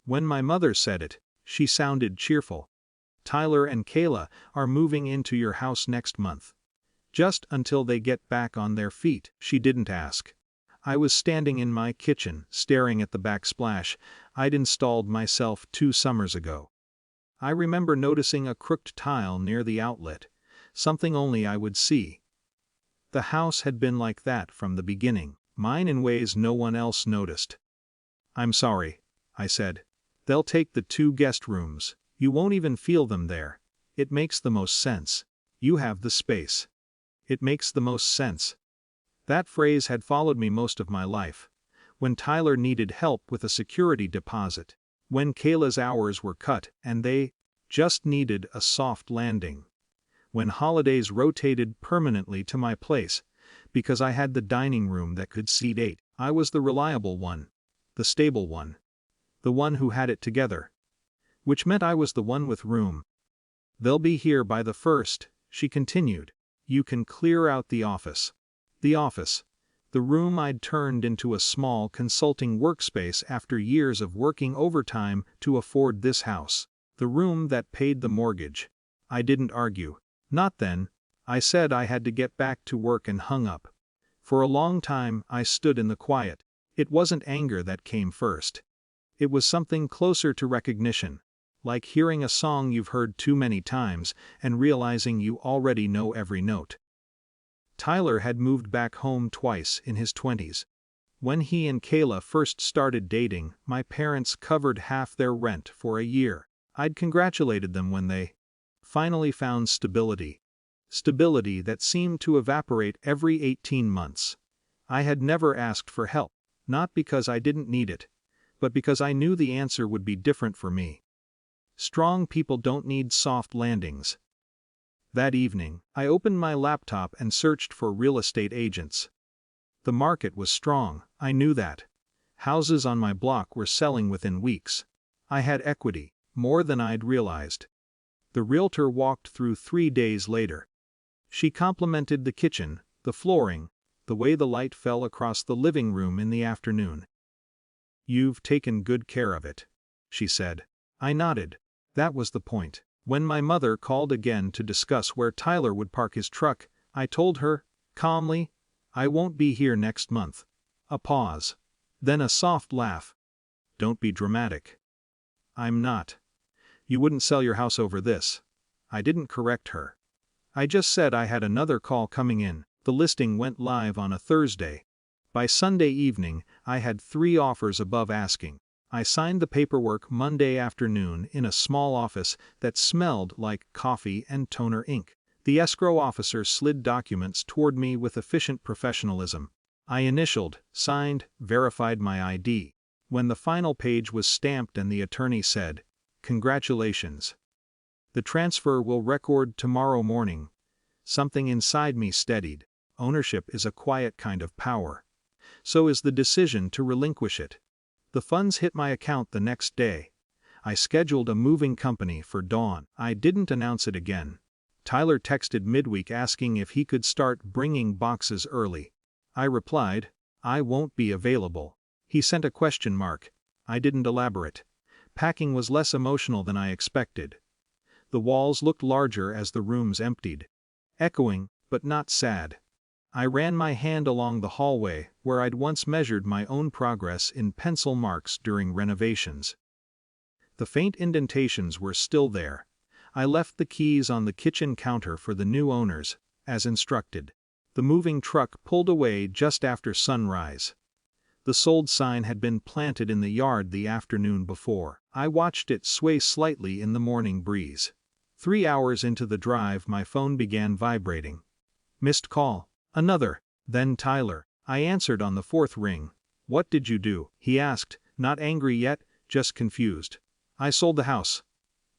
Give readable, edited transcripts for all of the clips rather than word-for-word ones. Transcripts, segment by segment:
When my mother said it, she sounded cheerful. Tyler and Kayla are moving into your house next month. Just until they get back on their feet. She didn't ask. I was standing in my kitchen, staring at the backsplash I'd installed myself 2 summers ago. I remember noticing a crooked tile near the outlet, something only I would see. The house had been like that from the beginning, mine in ways no one else noticed. "I'm sorry," I said. "They'll take the 2 guest rooms. You won't even feel them there. It makes the most sense. You have the space. It makes the most sense." That phrase had followed me most of my life. When Tyler needed help with a security deposit. When Kayla's hours were cut and they just needed a soft landing. When holidays rotated permanently to my place, because I had the dining room that could seat 8, I was the reliable one. The stable one. The one who had it together. Which meant I was the one with room. "They'll be here by the 1st, she continued. "You can clear out the office." The office. The room I'd turned into a small consulting workspace after years of working overtime to afford this house. The room that paid the mortgage. I didn't argue. Not then. I said I had to get back to work and hung up. For a long time I stood in the quiet. It wasn't anger that came first. It was something closer to recognition. Like hearing a song you've heard too many times and realizing you already know every note. Tyler had moved back home twice in his 20s. When he and Kayla first started dating, my parents covered half their rent for a year. I'd congratulated them when they finally found stability. Stability that seemed to evaporate every 18 months. I had never asked for help, not because I didn't need it, but because I knew the answer would be different for me. Strong people don't need soft landings. That evening, I opened my laptop and searched for real estate agents. The market was strong, I knew that. Houses on my block were selling within weeks. I had equity, more than I'd realized. The realtor walked through 3 days later. She complimented the kitchen, the flooring, the way the light fell across the living room in the afternoon. "You've taken good care of it," she said. I nodded. That was the point. When my mother called again to discuss where Tyler would park his truck, I told her, calmly, "I won't be here next month." A pause. Then a soft laugh. "Don't be dramatic." "I'm not. You wouldn't sell your house over this." I didn't correct her. I just said I had another call coming in. The listing went live on a Thursday. By Sunday evening, I had 3 offers above asking. I signed the paperwork Monday afternoon in a small office that smelled like coffee and toner ink. The escrow officer slid documents toward me with efficient professionalism. I initialed, signed, verified my ID. When the final page was stamped and the attorney said, "Congratulations. The transfer will record tomorrow morning," something inside me steadied. Ownership is a quiet kind of power. So is the decision to relinquish it. The funds hit my account the next day. I scheduled a moving company for dawn. I didn't announce it again. Tyler texted midweek asking if he could start bringing boxes early. I replied, "I won't be available." He sent a question mark. I didn't elaborate. Packing was less emotional than I expected. The walls looked larger as the rooms emptied. Echoing, but not sad. I ran my hand along the hallway where I'd once measured my own progress in pencil marks during renovations. The faint indentations were still there. I left the keys on the kitchen counter for the new owners, as instructed. The moving truck pulled away just after sunrise. The sold sign had been planted in the yard the afternoon before. I watched it sway slightly in the morning breeze. 3 hours into the drive, my phone began vibrating. Missed call. Another. Then Tyler. I answered on the 4th ring. "What did you do?" he asked, not angry yet, just confused. "I sold the house."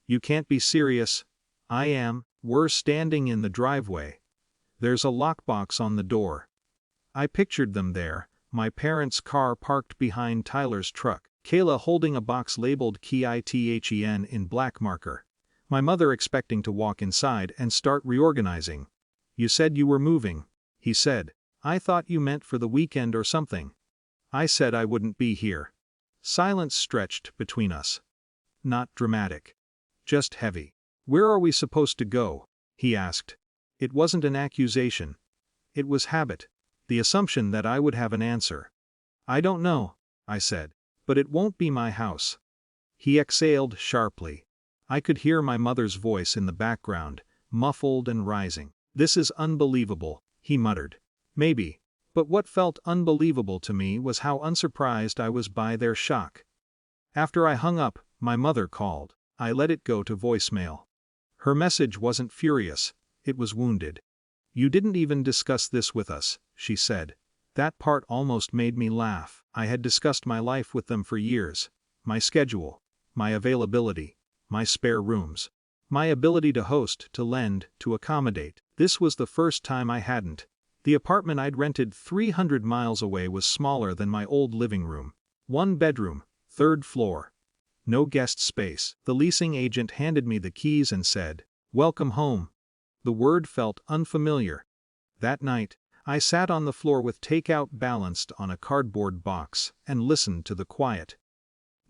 "You can't be serious." "I am." We're standing in the driveway. There's a lockbox on the door. I pictured them there, my parents' car parked behind Tyler's truck, Kayla holding a box labeled KITHEN in black marker. My mother expecting to walk inside and start reorganizing. "You said you were moving," he said. "I thought you meant for the weekend or something." I said I wouldn't be here. Silence stretched between us. Not dramatic. Just heavy. "Where are we supposed to go?" he asked. It wasn't an accusation. It was habit. The assumption that I would have an answer. "I don't know," I said. "But it won't be my house." He exhaled sharply. I could hear my mother's voice in the background, muffled and rising. "This is unbelievable," he muttered. Maybe. But what felt unbelievable to me was how unsurprised I was by their shock. After I hung up, my mother called. I let it go to voicemail. Her message wasn't furious, it was wounded. "You didn't even discuss this with us," she said. That part almost made me laugh. I had discussed my life with them for years. My schedule. My availability. My spare rooms. My ability to host, to lend, to accommodate. This was the first time I hadn't. The apartment I'd rented 300 miles away was smaller than my old living room. 1 bedroom, 3rd floor. No guest space. The leasing agent handed me the keys and said, "Welcome home." The word felt unfamiliar. That night, I sat on the floor with takeout balanced on a cardboard box and listened to the quiet.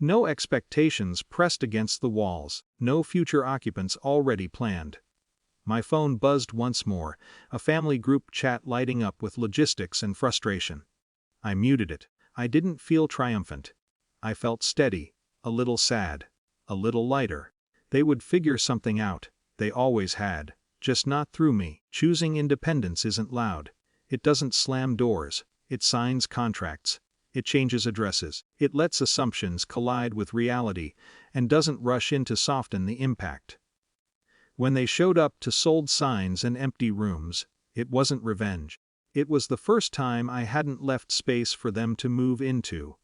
No expectations pressed against the walls, no future occupants already planned. My phone buzzed once more, a family group chat lighting up with logistics and frustration. I muted it. I didn't feel triumphant. I felt steady, a little sad, a little lighter. They would figure something out, they always had, just not through me. Choosing independence isn't loud. It doesn't slam doors, it signs contracts. It changes addresses. It lets assumptions collide with reality and doesn't rush in to soften the impact. When they showed up to sold signs and empty rooms, it wasn't revenge. It was the first time I hadn't left space for them to move into.